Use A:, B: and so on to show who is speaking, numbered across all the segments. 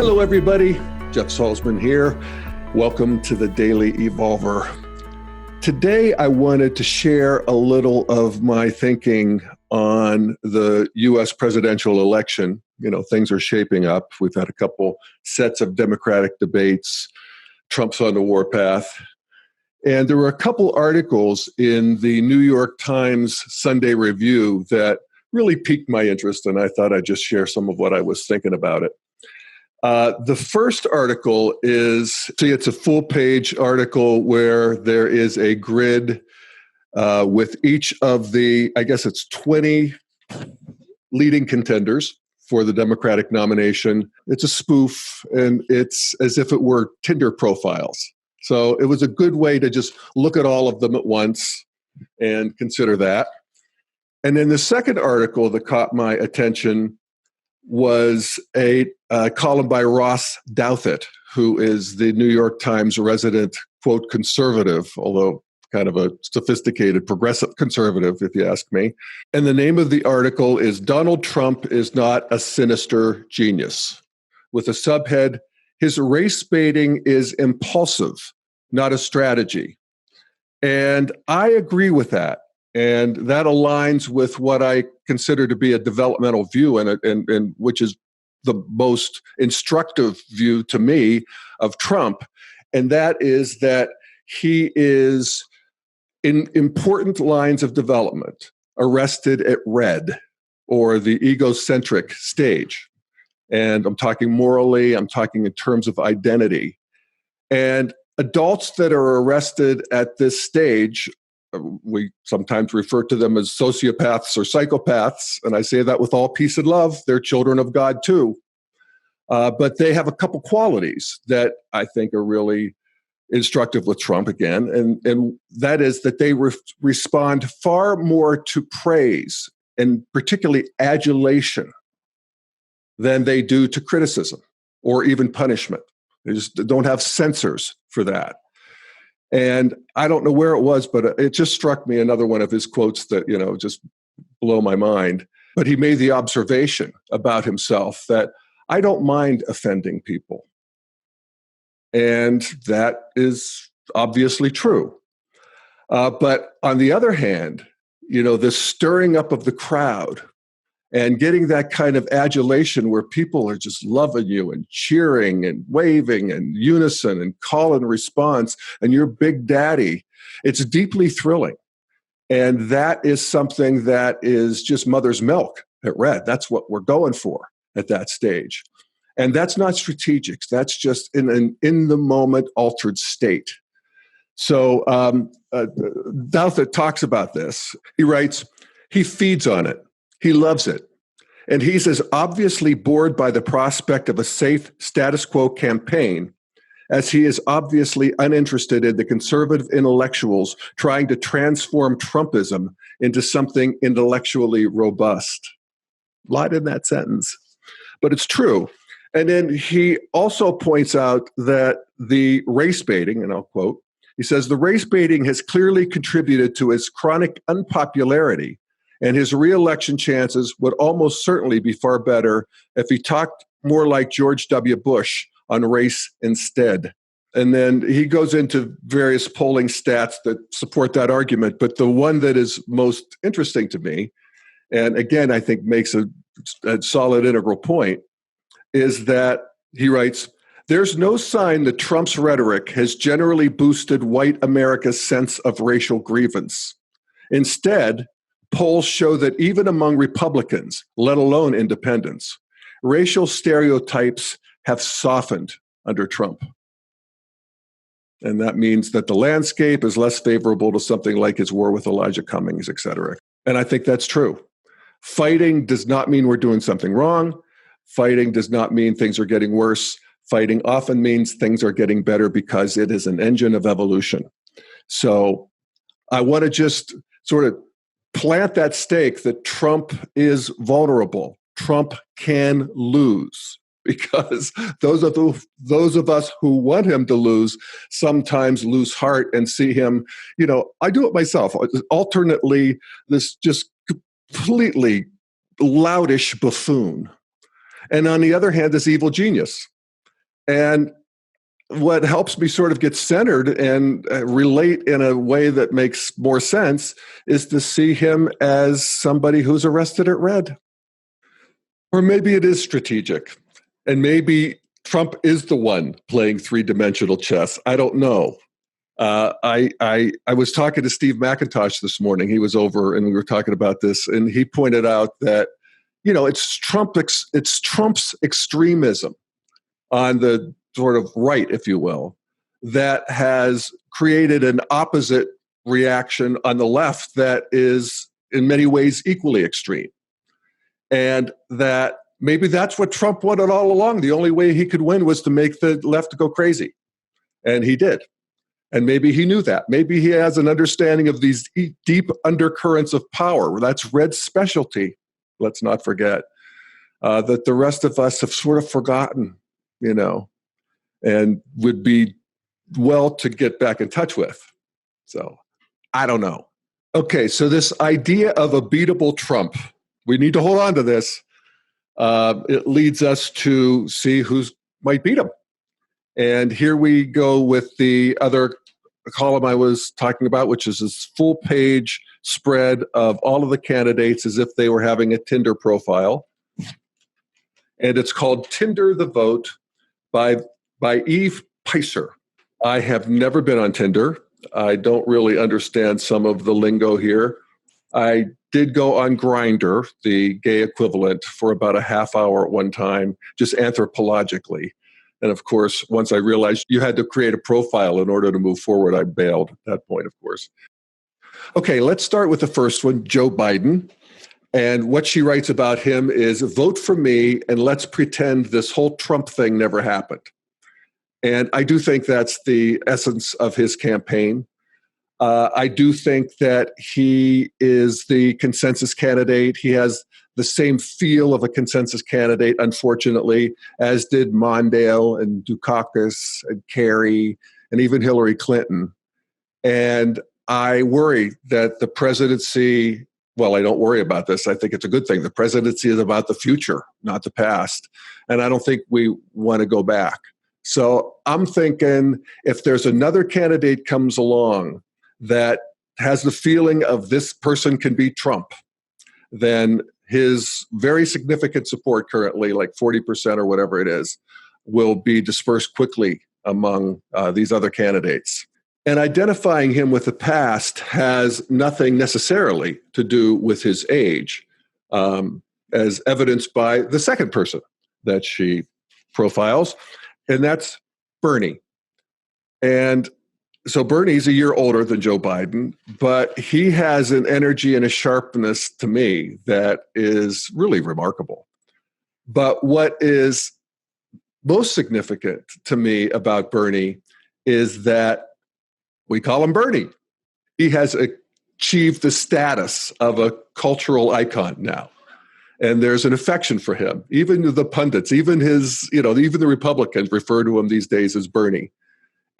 A: Hello, everybody. Jeff Salzman here. Welcome to the Daily Evolver. Today, I wanted to share a little of my thinking on the U.S. presidential election. You know, things are shaping up. We've had a couple sets of Democratic debates. Trump's on the warpath. And there were a couple articles in the New York Times Sunday Review that really piqued my interest, and I thought I'd just share some of what I was thinking about it. The first article is, it's a full-page article where there is a grid with each of the, I guess it's 20 leading contenders for the Democratic nomination. It's a spoof, and it's as if it were Tinder profiles. So it was a good way to just look at all of them at once and consider that. And then the second article that caught my attention was a column by Ross Douthat, who is the New York Times resident, quote, conservative, although kind of a sophisticated progressive conservative, if you ask me. And the name of the article is Donald Trump is Not a Sinister Genius, with a subhead, His race baiting is impulsive, not a strategy. And I agree with that. And that aligns with what I consider to be a developmental view, and which is the most instructive view to me of Trump. And that is that he is, in important lines of development, arrested at red, or the egocentric stage. And I'm talking morally, I'm talking in terms of identity. And adults that are arrested at this stage, we sometimes refer to them as sociopaths or psychopaths, and I say that with all peace and love. They're children of God too. But they have a couple qualities that I think are really instructive with Trump again, and that is that they respond far more to praise and particularly adulation than they do to criticism or even punishment. They just don't have censors for that. And I don't know where it was, but it just struck me, another one of his quotes that, just blow my mind. But he made the observation about himself that I don't mind offending people. And that is obviously true. But on the other hand, this stirring up of the crowd and getting that kind of adulation where people are just loving you and cheering and waving and unison and call and response and you're big daddy, it's deeply thrilling. And that is something that is just mother's milk at red. That's what we're going for at that stage. And that's not strategic. That's just in an in-the-moment altered state. So Douthat talks about this. He writes, he feeds on it. He loves it. And he's as obviously bored by the prospect of a safe status quo campaign as he is obviously uninterested in the conservative intellectuals trying to transform Trumpism into something intellectually robust. A lot in that sentence, but it's true. And then he also points out that the race baiting, and I'll quote, he says, the race baiting has clearly contributed to his chronic unpopularity, and his re-election chances would almost certainly be far better if he talked more like George W. Bush on race instead. And then he goes into various polling stats that support that argument. But the one that is most interesting to me, and again, I think makes a solid integral point, is that he writes, there's no sign that Trump's rhetoric has generally boosted white America's sense of racial grievance. Instead, polls show that even among Republicans, let alone independents, racial stereotypes have softened under Trump. And that means that the landscape is less favorable to something like his war with Elijah Cummings, et cetera. And I think that's true. Fighting does not mean we're doing something wrong. Fighting does not mean things are getting worse. Fighting often means things are getting better because it is an engine of evolution. So I want to just sort of plant that stake that Trump is vulnerable. Trump can lose because those of us who want him to lose sometimes lose heart and see him, I do it myself, alternately, this just completely loutish buffoon. And on the other hand, this evil genius. And what helps me sort of get centered and relate in a way that makes more sense is to see him as somebody who's arrested at red. Or maybe it is strategic. And maybe Trump is the one playing three-dimensional chess. I don't know. I was talking to Steve McIntosh this morning. He was over and we were talking about this, and he pointed out that, it's Trump's extremism on the sort of right, if you will, that has created an opposite reaction on the left that is in many ways equally extreme. And that maybe that's what Trump wanted all along. The only way he could win was to make the left go crazy. And he did. And maybe he knew that. Maybe he has an understanding of these deep undercurrents of power. That's Red's specialty, let's not forget, that the rest of us have sort of forgotten, and would be well to get back in touch with. So I don't know. Okay, so this idea of a beatable Trump, we need to hold on to this. It leads us to see who might beat him. And here we go with the other column I was talking about, which is this full page spread of all of the candidates as if they were having a Tinder profile. And it's called Tinder the Vote by Eve Peyser. I have never been on Tinder. I don't really understand some of the lingo here. I did go on Grindr, the gay equivalent, for about a half hour at one time, just anthropologically. And of course, once I realized you had to create a profile in order to move forward, I bailed at that point, of course. Okay, let's start with the first one, Joe Biden. And what she writes about him is, vote for me and let's pretend this whole Trump thing never happened. And I do think that's the essence of his campaign. I do think that he is the consensus candidate. He has the same feel of a consensus candidate, unfortunately, as did Mondale and Dukakis and Kerry and even Hillary Clinton. And I worry that the presidency, well, I don't worry about this. I think it's a good thing. The presidency is about the future, not the past. And I don't think we want to go back. So I'm thinking if there's another candidate comes along that has the feeling of this person can beat Trump, then his very significant support currently, like 40% or whatever it is, will be dispersed quickly among these other candidates. And identifying him with the past has nothing necessarily to do with his age, as evidenced by the second person that she profiles, and that's Bernie. And so Bernie's a year older than Joe Biden, but he has an energy and a sharpness to me that is really remarkable. But what is most significant to me about Bernie is that we call him Bernie. He has achieved the status of a cultural icon now. And there's an affection for him. Even the pundits, even even the Republicans refer to him these days as Bernie.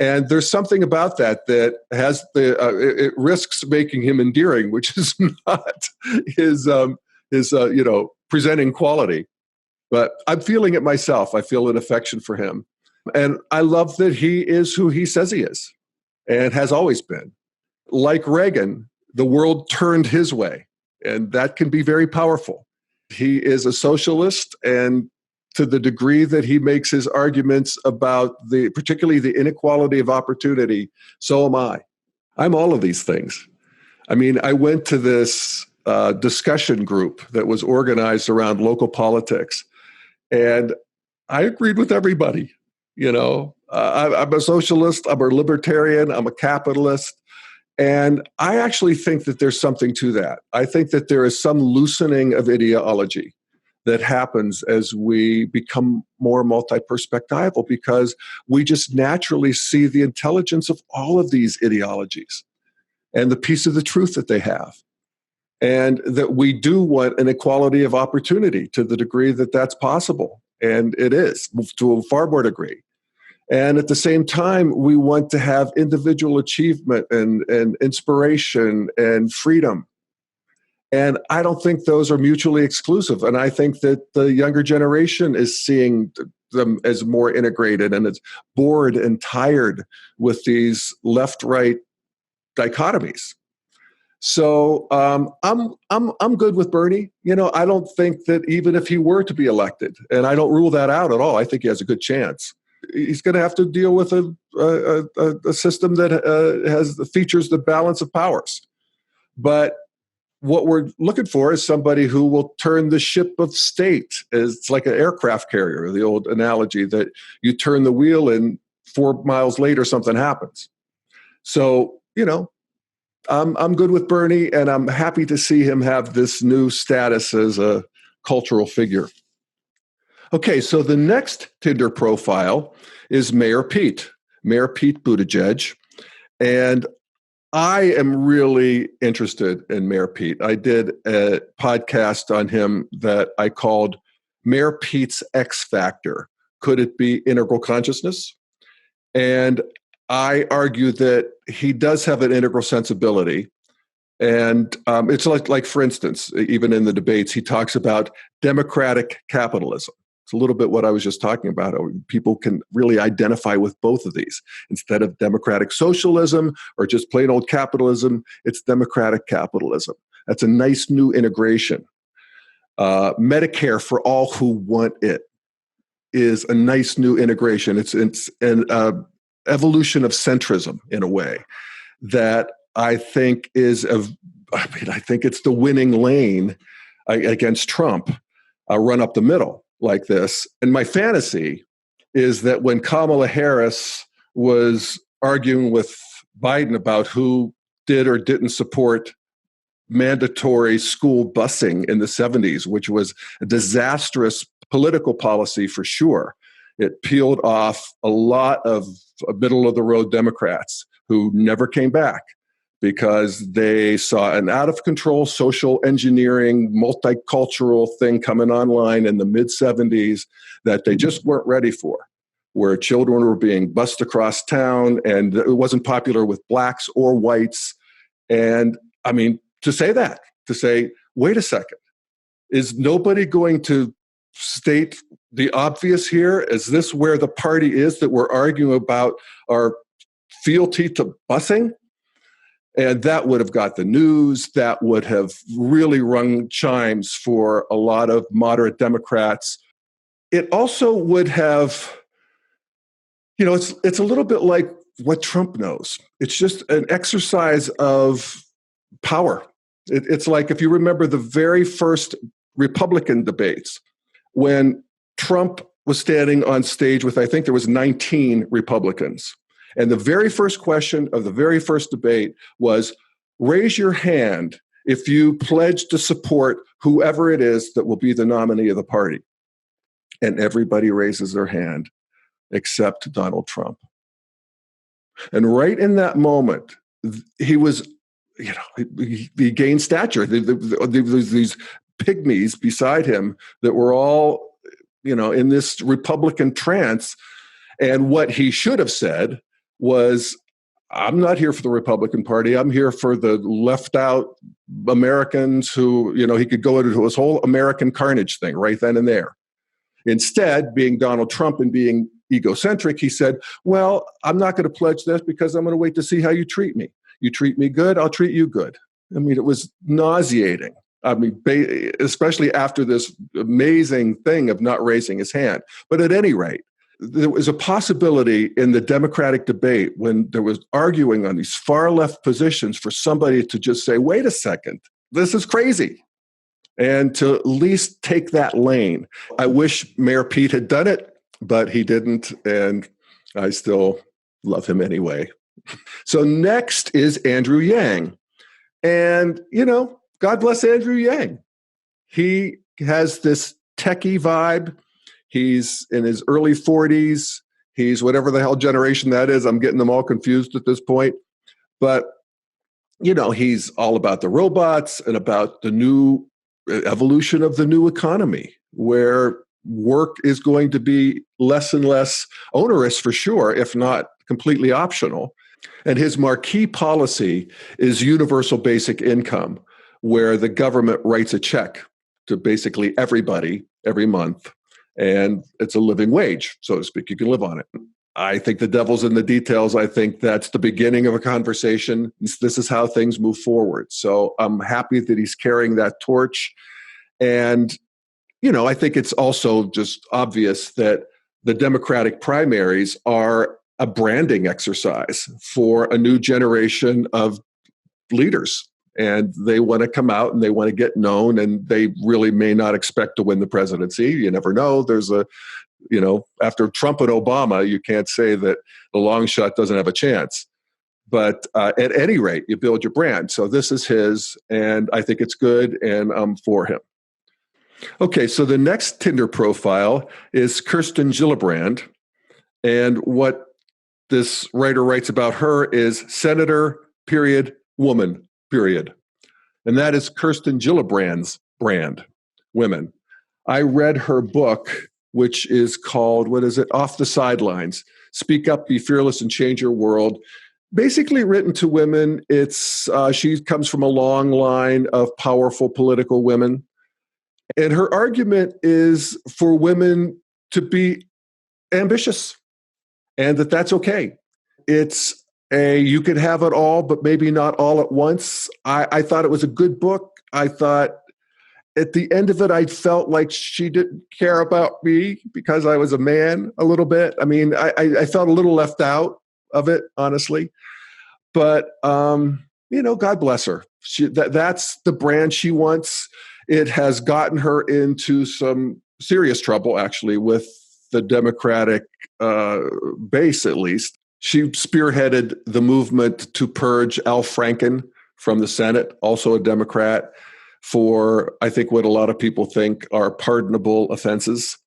A: And there's something about that has it risks making him endearing, which is not his presenting quality. But I'm feeling it myself. I feel an affection for him. And I love that he is who he says he is and has always been. Like Reagan, the world turned his way, and that can be very powerful. He is a socialist, and to the degree that he makes his arguments about particularly the inequality of opportunity, so am I. I'm all of these things. I mean, I went to this discussion group that was organized around local politics, and I agreed with everybody. I'm a socialist, I'm a libertarian, I'm a capitalist. And I actually think that there's something to that. I think that there is some loosening of ideology that happens as we become more multi-perspectival, because we just naturally see the intelligence of all of these ideologies and the piece of the truth that they have. And that we do want an equality of opportunity to the degree that that's possible. And it is, to a far more degree. And at the same time, we want to have individual achievement and inspiration and freedom. And I don't think those are mutually exclusive. And I think that the younger generation is seeing them as more integrated and is bored and tired with these left-right dichotomies. So I'm good with Bernie. I don't think that even if he were to be elected, and I don't rule that out at all, I think he has a good chance. He's going to have to deal with a system that features the balance of powers. But what we're looking for is somebody who will turn the ship of state. It's like an aircraft carrier, the old analogy that you turn the wheel and 4 miles later something happens. So, I'm good with Bernie, and I'm happy to see him have this new status as a cultural figure. Okay, so the next Tinder profile is Mayor Pete Buttigieg. And I am really interested in Mayor Pete. I did a podcast on him that I called Mayor Pete's X Factor. Could it be integral consciousness? And I argue that he does have an integral sensibility. And it's like, for instance, even in the debates, he talks about democratic capitalism. It's a little bit what I was just talking about. People can really identify with both of these. Instead of democratic socialism or just plain old capitalism, it's democratic capitalism. That's a nice new integration. Medicare for all who want it is a nice new integration. It's an evolution of centrism in a way that I think I think it's the winning lane against Trump, run up the middle like this. And my fantasy is that when Kamala Harris was arguing with Biden about who did or didn't support mandatory school busing in the 70s, which was a disastrous political policy for sure, it peeled off a lot of middle-of-the-road Democrats who never came back because they saw an out-of-control social engineering, multicultural thing coming online in the mid-'70s that they just weren't ready for, where children were being bused across town, and it wasn't popular with blacks or whites. And, I mean, to say, wait a second, is nobody going to state the obvious here? Is this where the party is that we're arguing about our fealty to busing? And that would have got the news. That would have really rung chimes for a lot of moderate Democrats. It also would have, it's a little bit like what Trump knows. It's just an exercise of power. It's like, if you remember the very first Republican debates, when Trump was standing on stage with, I think there was 19 Republicans. And the very first question of the very first debate was, raise your hand if you pledge to support whoever it is that will be the nominee of the party. And everybody raises their hand except Donald Trump. And right in that moment, he was, he gained stature. There was these pygmies beside him that were all, in this Republican trance. And what he should have said was, I'm not here for the Republican Party. I'm here for the left out Americans who, he could go into his whole American carnage thing right then and there. Instead, being Donald Trump and being egocentric, he said, well, I'm not going to pledge this because I'm going to wait to see how you treat me. You treat me good, I'll treat you good. I mean, it was nauseating. I mean, especially after this amazing thing of not raising his hand. But at any rate, there was a possibility in the Democratic debate when there was arguing on these far left positions for somebody to just say, wait a second, this is crazy. And to at least take that lane. I wish Mayor Pete had done it, but he didn't. And I still love him anyway. So next is Andrew Yang. And, God bless Andrew Yang. He has this techie vibe. He's in his early 40s. He's whatever the hell generation that is. I'm getting them all confused at this point. But, he's all about the robots and about the new evolution of the new economy, where work is going to be less and less onerous for sure, if not completely optional. And his marquee policy is universal basic income, where the government writes a check to basically everybody every month. and it's a living wage, so to speak. You can live on it. I think the devil's in the details. I think that's the beginning of a conversation. This is how things move forward. So I'm happy that he's carrying that torch. And, I think it's also just obvious that the Democratic primaries are a branding exercise for a new generation of leaders. And they want to come out and they want to get known, and they really may not expect to win the presidency. You never know. After Trump and Obama, you can't say that the long shot doesn't have a chance. But at any rate, you build your brand. So this is his, and I think it's good, and I'm for him. Okay, so the next Tinder profile is Kirsten Gillibrand. And what this writer writes about her is Senator, period, woman, period. And that is Kirsten Gillibrand's brand, women. I read her book, which is called, Off the Sidelines, Speak Up, Be Fearless, and Change Your World. Basically written to women. She comes from a long line of powerful political women. And her argument is for women to be ambitious, and that's okay. You could have it all, but maybe not all at once. I thought it was a good book. I thought at the end of it, I felt like she didn't care about me because I was a man a little bit. I mean, I felt a little left out of it, honestly. But, God bless her. That's the brand she wants. It has gotten her into some serious trouble, actually, with the Democratic base, at least. She spearheaded the movement to purge Al Franken from the Senate, also a Democrat, for, I think, what a lot of people think are pardonable offenses.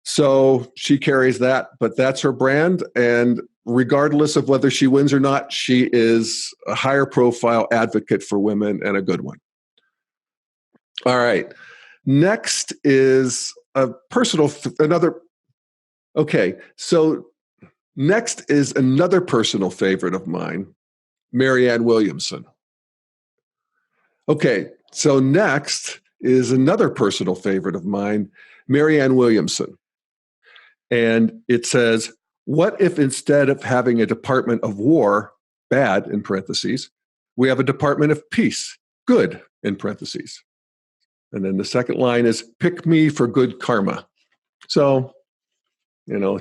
A: So she carries that, but that's her brand. And regardless of whether she wins or not, she is a higher profile advocate for women, and a good one. All right. Next is next is another personal favorite of mine, Marianne Williamson. Okay, so next is another personal favorite of mine, Marianne Williamson. And it says, what if instead of having a Department of War, bad in parentheses, we have a Department of Peace, good in parentheses. And then the second line is, pick me for good karma. So,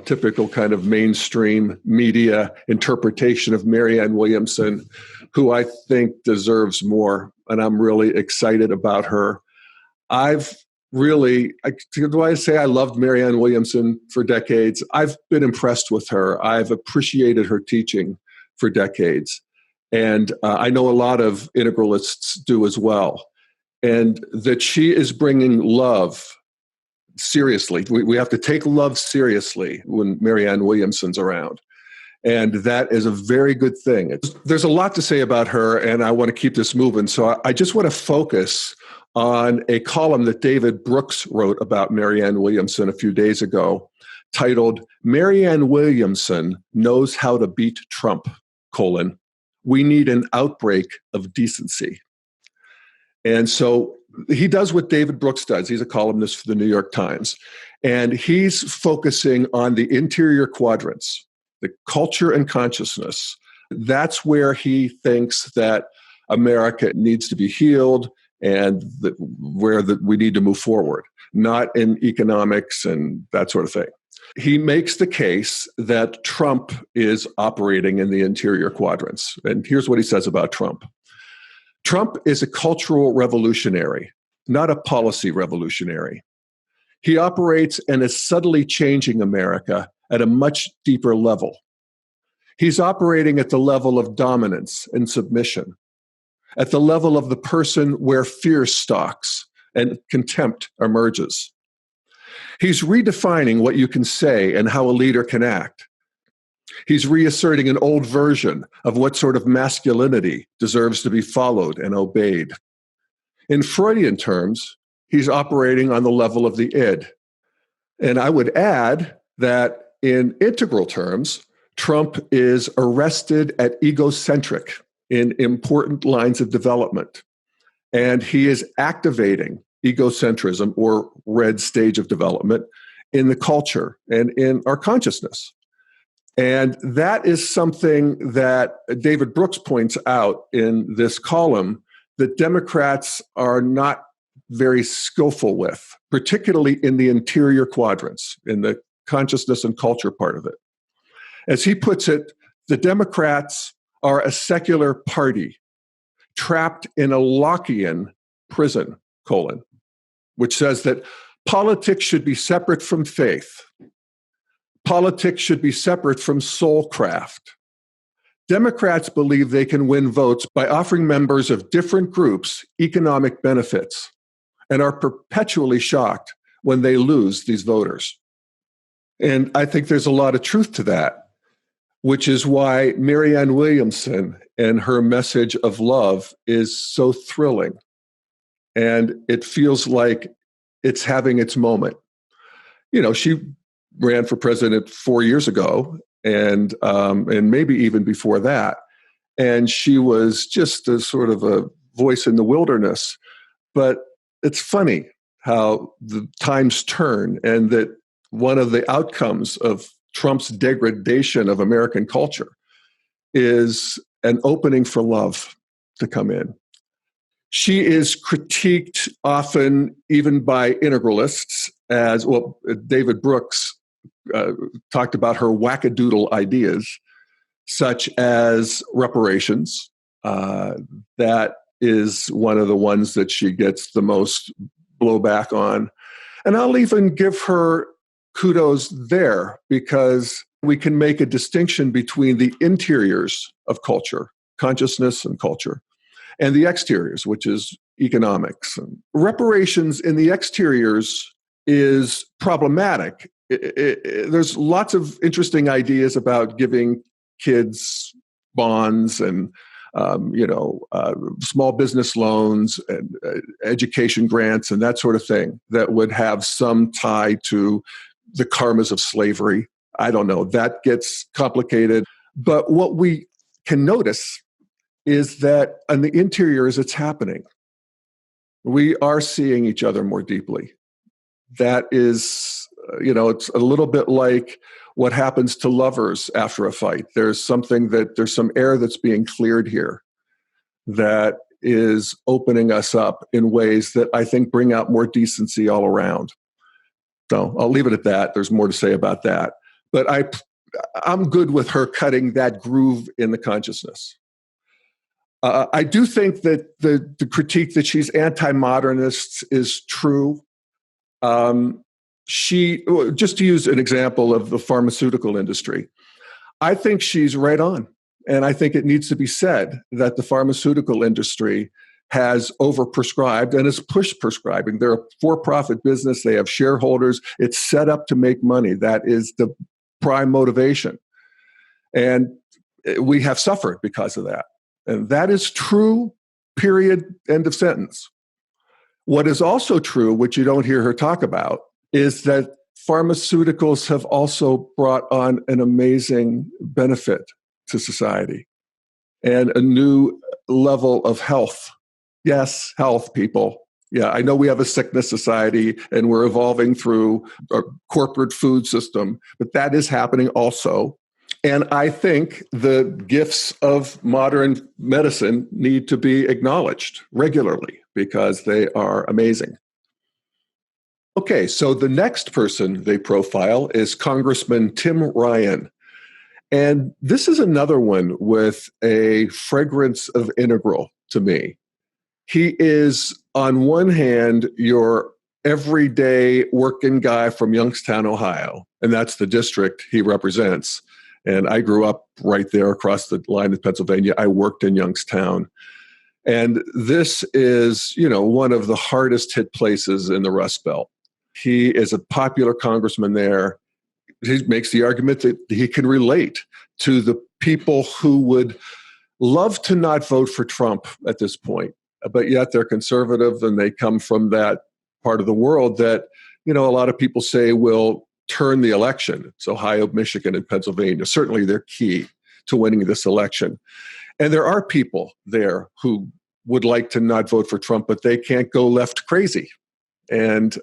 A: typical kind of mainstream media interpretation of Marianne Williamson, who I think deserves more. And I'm really excited about her. Do I say I loved Marianne Williamson for decades? I've been impressed with her. I've appreciated her teaching for decades. And I know a lot of integralists do as well. And that she is bringing love seriously. We have to take love seriously when Marianne Williamson's around. And that is a very good thing. There's a lot to say about her, and I want to keep this moving. So I just want to focus on a column that David Brooks wrote about Marianne Williamson a few days ago, titled, Marianne Williamson Knows How to Beat Trump, we need an outbreak of decency. And so he does what David Brooks does. He's a columnist for the New York Times. And he's focusing on the interior quadrants, the culture and consciousness. That's where he thinks that America needs to be healed and where we need to move forward, not in economics and that sort of thing. He makes the case that Trump is operating in the interior quadrants. And here's what he says about Trump. Trump is a cultural revolutionary, not a policy revolutionary. He operates and is subtly changing America at a much deeper level. He's operating at the level of dominance and submission, at the level of the person where fear stalks and contempt emerges. He's redefining what you can say and how a leader can act. He's reasserting an old version of what sort of masculinity deserves to be followed and obeyed. In Freudian terms, he's operating on the level of the id. And I would add that in integral terms, Trump is arrested at egocentric in important lines of development. And he is activating egocentrism, or red stage of development, in the culture and in our consciousness. And that is something that David Brooks points out in this column that Democrats are not very skillful with, particularly in the interior quadrants, in the consciousness and culture part of it. As he puts it, the Democrats are a secular party trapped in a Lockean prison, which says that politics should be separate from faith. Politics should be separate from soulcraft. Democrats believe they can win votes by offering members of different groups economic benefits and are perpetually shocked when they lose these voters. And I think there's a lot of truth to that, which is why Marianne Williamson and her message of love is so thrilling. And it feels like it's having its moment. You know, she ran for president 4 years ago, and maybe even before that. And she was just a sort of a voice in the wilderness. But it's funny how the times turn, and that one of the outcomes of Trump's degradation of American culture is an opening for love to come in. She is critiqued often, even by integralists, as well. David Brooks talked about her wackadoodle ideas, such as reparations. That is one of the ones that she gets the most blowback on. And I'll even give her kudos there, because we can make a distinction between the interiors of culture, consciousness and culture, and the exteriors, which is economics. Reparations in the exteriors is problematic. There's lots of interesting ideas about giving kids bonds and small business loans and education grants and that sort of thing that would have some tie to the karmas of slavery. I don't know. That gets complicated. But what we can notice is that on the interiors, it's happening. We are seeing each other more deeply. That is, it's a little bit like what happens to lovers after a fight. There's some air that's being cleared here that is opening us up in ways that I think bring out more decency all around. So I'll leave it at that. There's more to say about that. But I'm good with her cutting that groove in the consciousness. I do think that the critique that she's anti-modernist is true. Just to use an example of the pharmaceutical industry, I think she's right on. And I think it needs to be said that the pharmaceutical industry has overprescribed and is push prescribing. They're a for-profit business. They have shareholders. It's set up to make money. That is the prime motivation. And we have suffered because of that. And that is true, period, end of sentence. What is also true, which you don't hear her talk about, is that pharmaceuticals have also brought on an amazing benefit to society and a new level of health. Yes, health, people. Yeah, I know we have a sickness society and we're evolving through a corporate food system, but that is happening also. And I think the gifts of modern medicine need to be acknowledged regularly because they are amazing. Okay, so the next person they profile is Congressman Tim Ryan. And this is another one with a fragrance of integral to me. He is, on one hand, your everyday working guy from Youngstown, Ohio, and that's the district he represents. And I grew up right there across the line in Pennsylvania. I worked in Youngstown. And this is, one of the hardest hit places in the Rust Belt. He is a popular congressman there. He makes the argument that he can relate to the people who would love to not vote for Trump at this point, but yet they're conservative and they come from that part of the world that, a lot of people say will turn the election. It's Ohio, Michigan, and Pennsylvania. Certainly they're key to winning this election. And there are people there who would like to not vote for Trump, but they can't go left crazy. And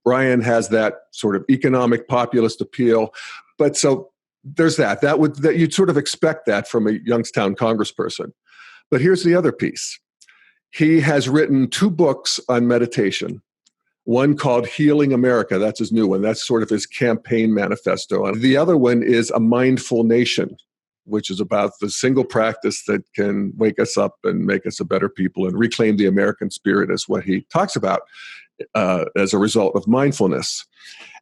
A: Ryan has that sort of economic populist appeal. But so there's that you'd sort of expect that from a Youngstown congressperson. But here's the other piece. He has written 2 books on meditation. One called Healing America. That's his new one. That's sort of his campaign manifesto. And the other one is A Mindful Nation, which is about the single practice that can wake us up and make us a better people and reclaim the American spirit, is what he talks about as a result of mindfulness.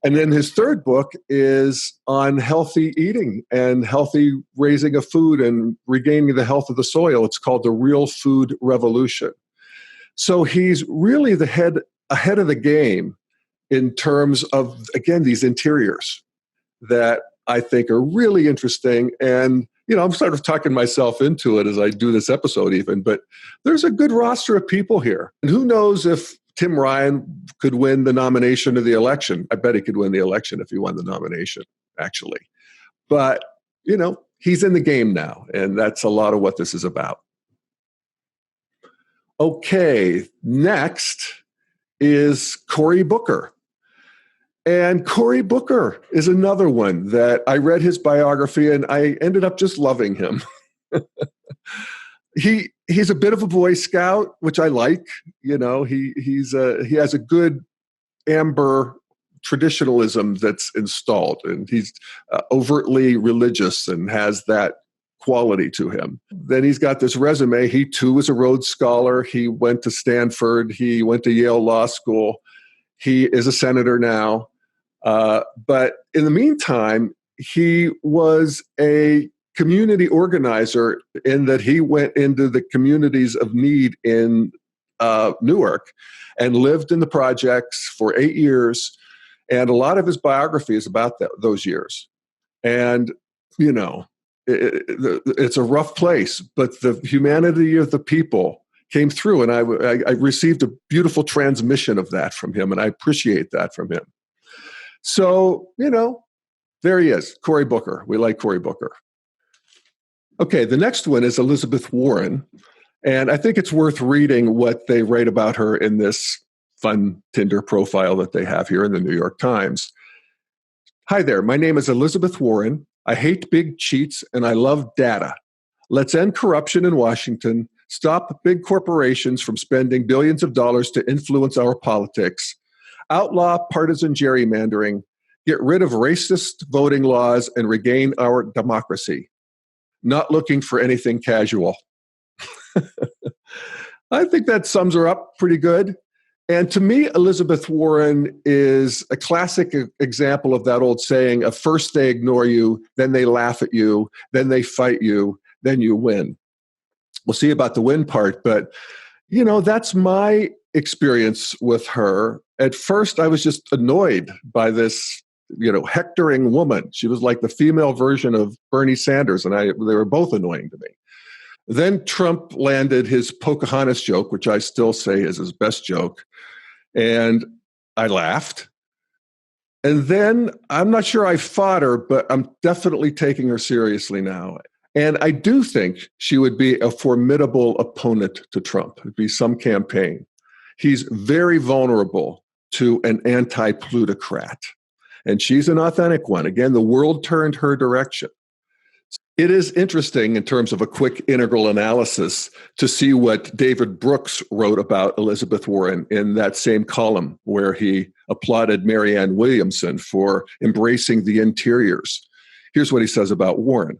A: And then his 3rd book is on healthy eating and healthy raising of food and regaining the health of the soil. It's called The Real Food Revolution. So he's really ahead of the game in terms of, again, these interiors that I think are really interesting. And, I'm sort of talking myself into it as I do this episode even, but there's a good roster of people here. And who knows if Tim Ryan could win the nomination of the election. I bet he could win the election if he won the nomination, actually. But, he's in the game now, and that's a lot of what this is about. Okay, next is Cory Booker. And Cory Booker is another one that I read his biography and I ended up just loving him. He's a bit of a Boy Scout, which I like. He has a good amber traditionalism that's installed, and he's overtly religious and has that quality to him. Then he's got this resume. He too was a Rhodes Scholar. He went to Stanford. He went to Yale Law School. He is a senator now. But in the meantime, he was a community organizer in that he went into the communities of need in Newark and lived in the projects for 8 years. And a lot of his biography is about those years. And, it's a rough place, but the humanity of the people came through. And I received a beautiful transmission of that from him. And I appreciate that from him. So, there he is, Cory Booker. We like Cory Booker. Okay, the next one is Elizabeth Warren. And I think it's worth reading what they write about her in this fun Tinder profile that they have here in the New York Times. Hi there, my name is Elizabeth Warren. I hate big cheats and I love data. Let's end corruption in Washington, stop big corporations from spending billions of dollars to influence our politics, outlaw partisan gerrymandering, get rid of racist voting laws, and regain our democracy. Not looking for anything casual. I think that sums her up pretty good. And to me, Elizabeth Warren is a classic example of that old saying of first they ignore you, then they laugh at you, then they fight you, then you win. We'll see about the win part, but that's my experience with her. At first, I was just annoyed by this, hectoring woman. She was like the female version of Bernie Sanders, and they were both annoying to me. Then Trump landed his Pocahontas joke, which I still say is his best joke, and I laughed. And then I'm not sure I fought her, but I'm definitely taking her seriously now. And I do think she would be a formidable opponent to Trump. It'd be some campaign. He's very vulnerable to an anti-plutocrat. And she's an authentic one. Again, the world turned her direction. It is interesting in terms of a quick integral analysis to see what David Brooks wrote about Elizabeth Warren in that same column where he applauded Marianne Williamson for embracing the interiors. Here's what he says about Warren.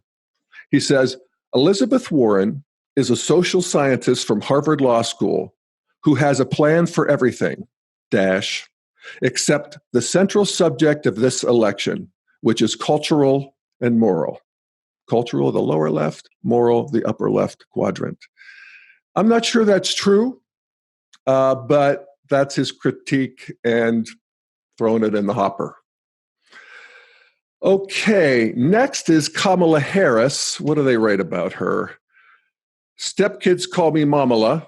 A: He says, Elizabeth Warren is a social scientist from Harvard Law School who has a plan for everything, except the central subject of this election, which is cultural and moral. Cultural, the lower left, moral, the upper left quadrant. I'm not sure that's true, but that's his critique and throwing it in the hopper. Okay, next is Kamala Harris. What do they write about her? Stepkids call me Mamala.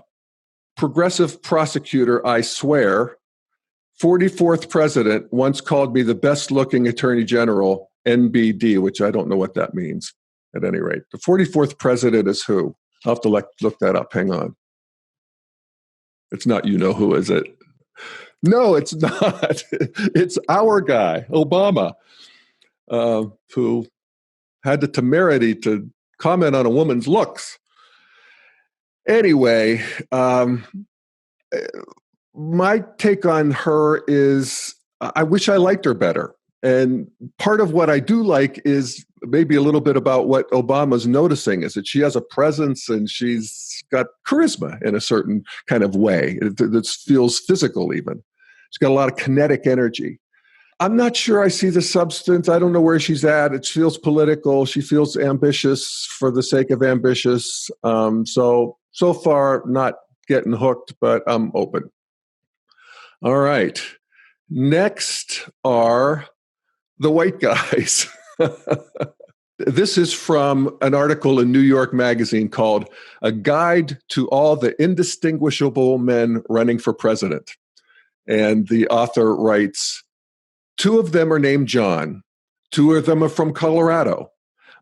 A: Progressive prosecutor, I swear. 44th president once called me the best-looking attorney general, NBD, which I don't know what that means. At any rate, the 44th president is who? I'll have to look that up. Hang on. It's not who, is it? No, it's not. It's our guy, Obama, who had the temerity to comment on a woman's looks. Anyway, my take on her is I wish I liked her better. And part of what I do like is maybe a little bit about what Obama's noticing is that she has a presence and she's got charisma in a certain kind of way that feels physical even. She's got a lot of kinetic energy. I'm not sure I see the substance. I don't know where she's at. It feels political. She feels ambitious for the sake of ambitious. So far, not getting hooked, but I'm open. All right. Next are the white guys. This is from an article in New York Magazine called A Guide to All the Indistinguishable Men Running for President. And the author writes, 2 of them are named John. 2 of them are from Colorado.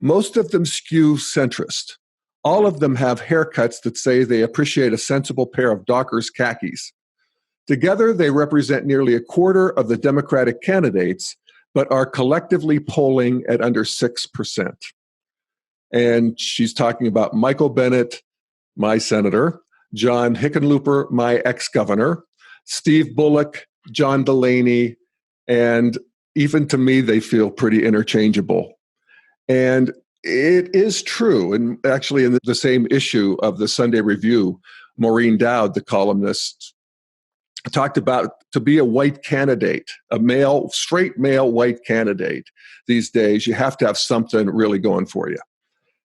A: Most of them skew centrist. All of them have haircuts that say they appreciate a sensible pair of Dockers khakis. Together, they represent nearly a quarter of the Democratic candidates, but are collectively polling at under 6%. And she's talking about Michael Bennet, my senator, John Hickenlooper, my ex-governor, Steve Bullock, John Delaney, and even to me, they feel pretty interchangeable. And it is true. And actually, in the same issue of the Sunday Review, Maureen Dowd, the columnist, talked about to be a white candidate, a male, straight male white candidate these days, you have to have something really going for you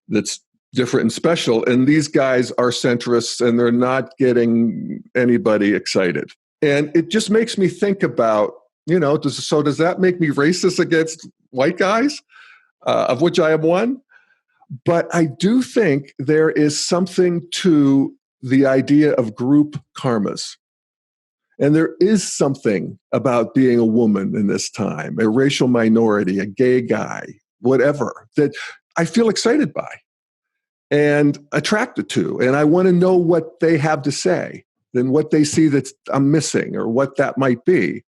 A: that's different and special. And these guys are centrists and they're not getting anybody excited. And it just makes me think about, does that make me racist against white guys, of which I am one? But I do think there is something to the idea of group karmas. And there is something about being a woman in this time, a racial minority, a gay guy, whatever, that I feel excited by and attracted to. And I want to know what they have to say and what they see that I'm missing or what that might be.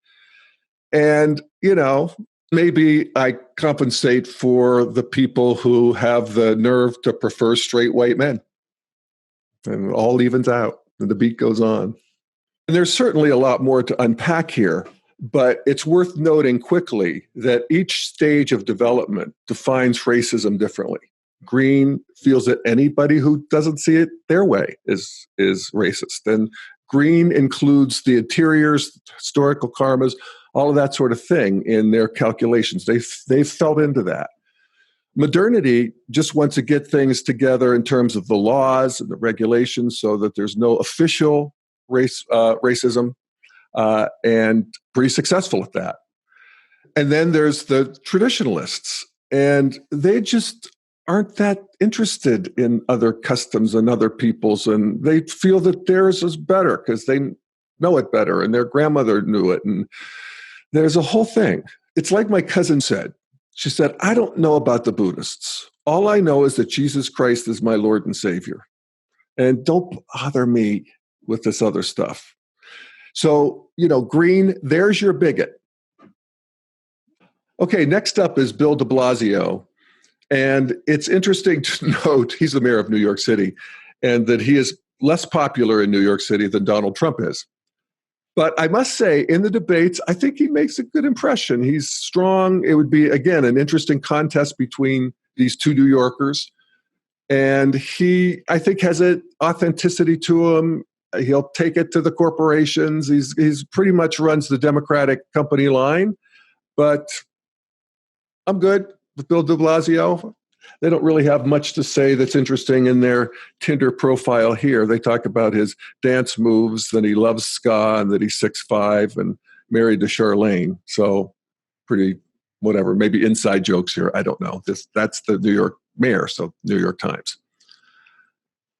A: And, maybe I compensate for the people who have the nerve to prefer straight white men. And it all evens out and the beat goes on. And there's certainly a lot more to unpack here, but it's worth noting quickly that each stage of development defines racism differently. Green feels that anybody who doesn't see it their way is racist. And green includes the interiors, historical karmas, all of that sort of thing in their calculations. They've felt into that. Modernity just wants to get things together in terms of the laws and the regulations so that there's no official racism, and pretty successful at that. And then there's the traditionalists, and they just aren't that interested in other customs and other peoples, and they feel that theirs is better because they know it better, and their grandmother knew it, and there's a whole thing. It's like my cousin said. She said, I don't know about the Buddhists. All I know is that Jesus Christ is my Lord and Savior. And don't bother me with this other stuff. So, green, there's your bigot. Okay, next up is Bill DeBlasio. And it's interesting to note, he's the mayor of New York City, and that he is less popular in New York City than Donald Trump is. But I must say, in the debates, I think he makes a good impression. He's strong. It would be, again, an interesting contest between these 2 New Yorkers. And he, I think, has an authenticity to him. He'll take it to the corporations. He's pretty much runs the Democratic company line. But I'm good with Bill de Blasio. They don't really have much to say that's interesting in their Tinder profile here. They talk about his dance moves, that he loves ska, and that he's 6'5", and married to Charlene. So pretty whatever, maybe inside jokes here. I don't know. That's the New York mayor, so New York Times.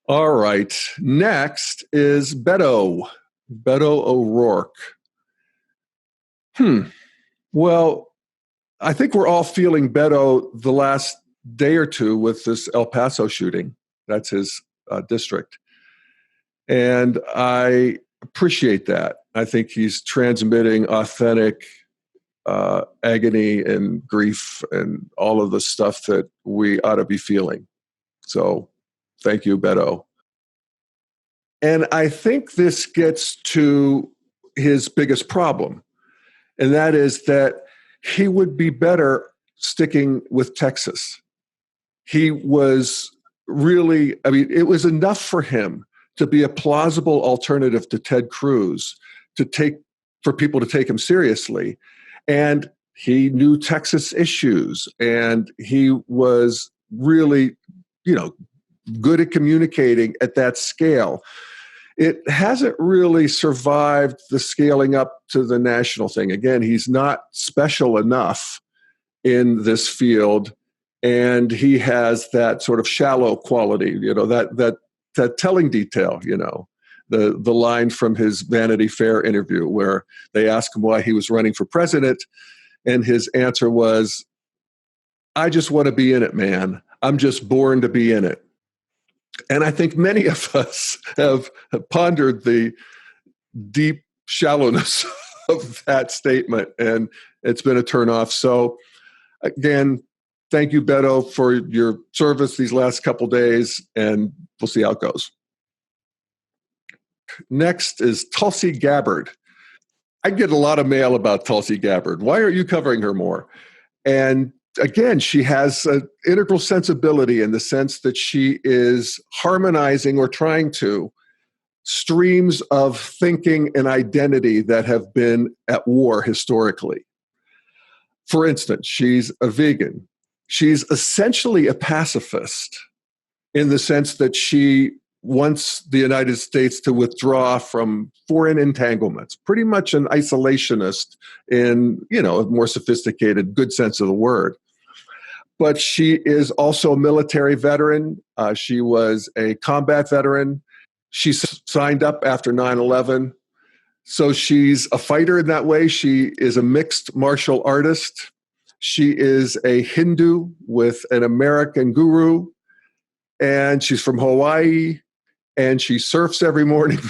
A: All right. Next is Beto O'Rourke. Well, I think we're all feeling Beto the last day or two with this El Paso shooting. That's his district. And I appreciate that. I think he's transmitting authentic agony and grief and all of the stuff that we ought to be feeling. So thank you, Beto. And I think this gets to his biggest problem, and that is that he would be better sticking with Texas. He was really, it was enough for him to be a plausible alternative to Ted Cruz for people to take him seriously. And he knew Texas issues, and he was really, good at communicating at that scale. It hasn't really survived the scaling up to the national thing. Again, he's not special enough in this field, and he has that sort of shallow quality, that telling detail, the line from his Vanity Fair interview where they asked him why he was running for president, and his answer was, "I just want to be in it, man. I'm just born to be in it." And I think many of us have pondered the deep shallowness of that statement, and it's been a turnoff. So again, thank you, Beto, for your service these last couple days, and we'll see how it goes. Next is Tulsi Gabbard. I get a lot of mail about Tulsi Gabbard. Why aren't you covering her more? And again, she has an integral sensibility in the sense that she is harmonizing or trying to streams of thinking and identity that have been at war historically. For instance, she's a vegan. She's essentially a pacifist in the sense that she wants the United States to withdraw from foreign entanglements, pretty much an isolationist in, a more sophisticated, good sense of the word. But she is also a military veteran. She was a combat veteran. She signed up after 9/11. So she's a fighter in that way. She is a mixed martial artist. She is a Hindu with an American guru. And she's from Hawaii. And she surfs every morning.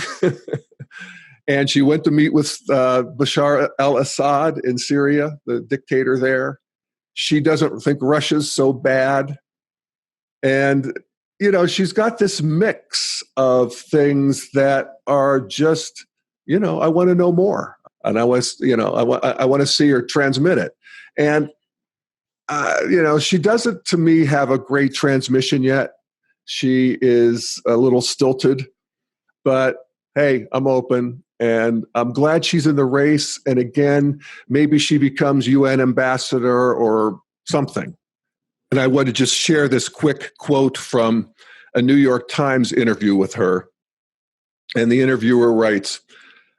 A: And she went to meet with Bashar al-Assad in Syria, the dictator there. She doesn't think Russia's so bad. And, she's got this mix of things that are just, I want to know more. And I want to see her transmit it. And, she doesn't, to me, have a great transmission yet. She is a little stilted, but hey, I'm open, and I'm glad she's in the race. And again, maybe she becomes UN ambassador or something. And I want to just share this quick quote from a New York Times interview with her. And the interviewer writes,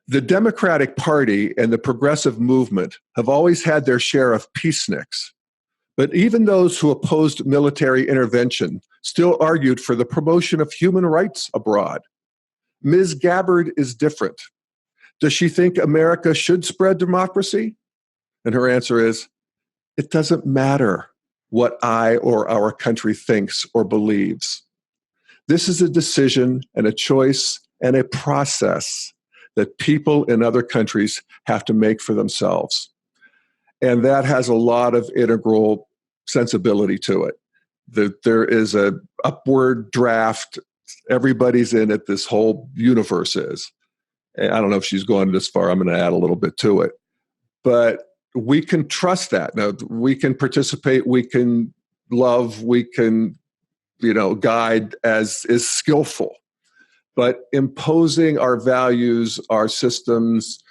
A: "The Democratic Party and the progressive movement have always had their share of peaceniks. But even those who opposed military intervention still argued for the promotion of human rights abroad. Ms. Gabbard is different. Does she think America should spread democracy?" And her answer is, "It doesn't matter what I or our country thinks or believes. This is a decision and a choice and a process that people in other countries have to make for themselves." And that has a lot of integral sensibility to it. That there is a upward draft. Everybody's in it. This whole universe is. And I don't know if she's gone this far. I'm going to add a little bit to it. But we can trust that. Now, we can participate. We can love. We can, guide as is skillful. But imposing our values, our systems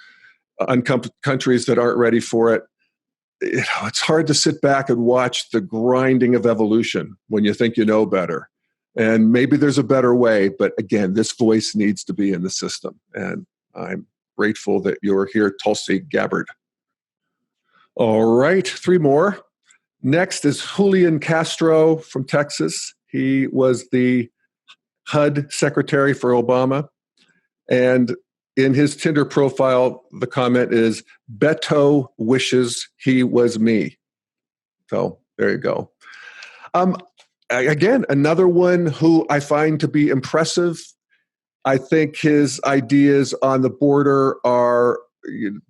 A: on countries that aren't ready for it, it's hard to sit back and watch the grinding of evolution when you think you know better. And maybe there's a better way, but again, this voice needs to be in the system. And I'm grateful that you're here, Tulsi Gabbard. All right, 3 more. Next is Julian Castro from Texas. He was the HUD secretary for Obama. And in his Tinder profile, the comment is, "Beto wishes he was me." So there you go. Again, another one who I find to be impressive. I think his ideas on the border are,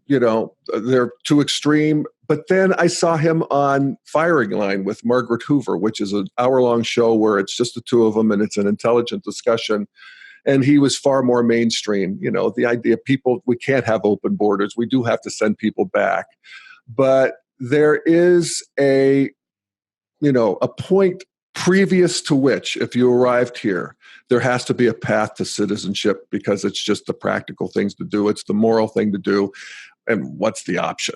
A: they're too extreme. But then I saw him on Firing Line with Margaret Hoover, which is an hour-long show where it's just the two of them and it's an intelligent discussion. And he was far more mainstream. The idea people, we can't have open borders. We do have to send people back. But there is a point previous to which, if you arrived here, there has to be a path to citizenship because it's just the practical things to do. It's the moral thing to do. And what's the option?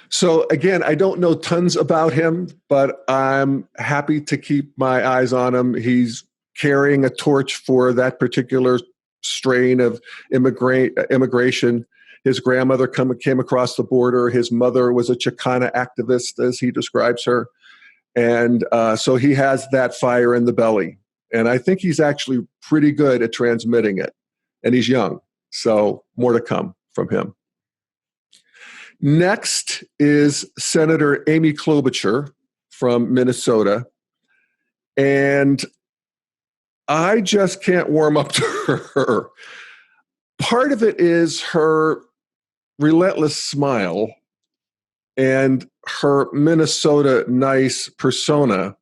A: So again, I don't know tons about him, but I'm happy to keep my eyes on him. He's carrying a torch for that particular strain of immigration. His grandmother came across the border. His mother was a Chicana activist, as he describes her. And so he has that fire in the belly. And I think he's actually pretty good at transmitting it. And he's young. So more to come from him. Next is Senator Amy Klobuchar from Minnesota. And I just can't warm up to her. Part of it is her relentless smile and her Minnesota nice persona,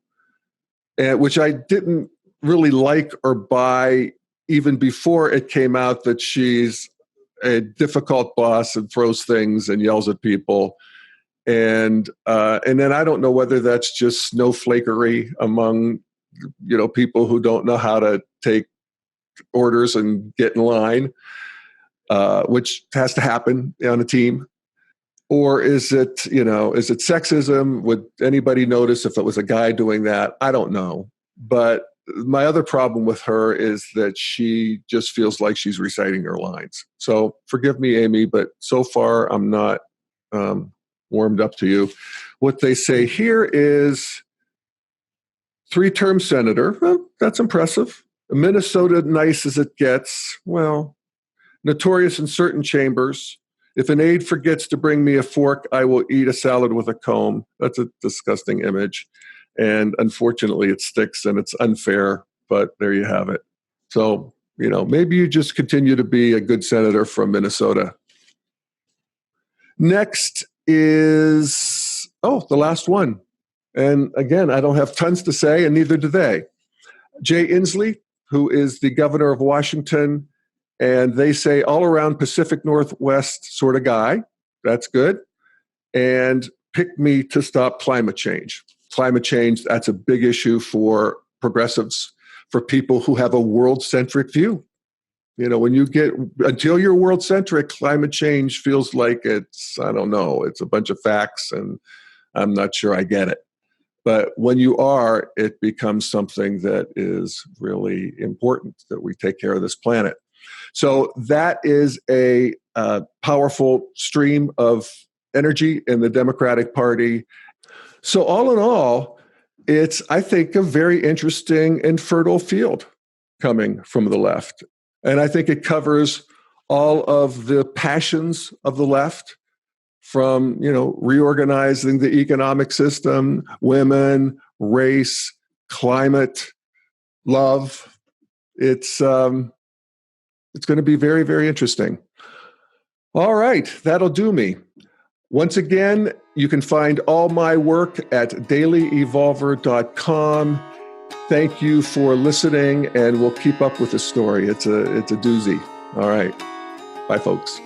A: which I didn't really like or buy even before it came out that she's a difficult boss and throws things and yells at people. And then I don't know whether that's just snowflakery among people who don't know how to take orders and get in line, which has to happen on a team. Or is it sexism? Would anybody notice if it was a guy doing that? I don't know. But my other problem with her is that she just feels like she's reciting her lines. So forgive me, Amy, but so far I'm not warmed up to you. What they say here is 3-term senator. Well, that's impressive. Minnesota, nice as it gets. Well, notorious in certain chambers. If an aide forgets to bring me a fork, I will eat a salad with a comb. That's a disgusting image. And unfortunately, it sticks and it's unfair, but there you have it. So, maybe you just continue to be a good senator from Minnesota. Next is, the last one. And again, I don't have tons to say, and neither do they. Jay Inslee, who is the governor of Washington, and they say all around Pacific Northwest sort of guy. That's good. And pick me to stop climate change. Climate change, that's a big issue for progressives, for people who have a world-centric view. Until you're world-centric, climate change feels like it's a bunch of facts and I'm not sure I get it. But when you are, it becomes something that is really important that we take care of this planet. So that is a powerful stream of energy in the Democratic Party. So all in all, it's, I think, a very interesting and fertile field coming from the left. And I think it covers all of the passions of the left, from, reorganizing the economic system, women, race, climate, love. It's going to be very, very interesting. All right, that'll do me. Once again, you can find all my work at dailyevolver.com. Thank you for listening, and we'll keep up with the story. It's a doozy. All right. Bye, folks.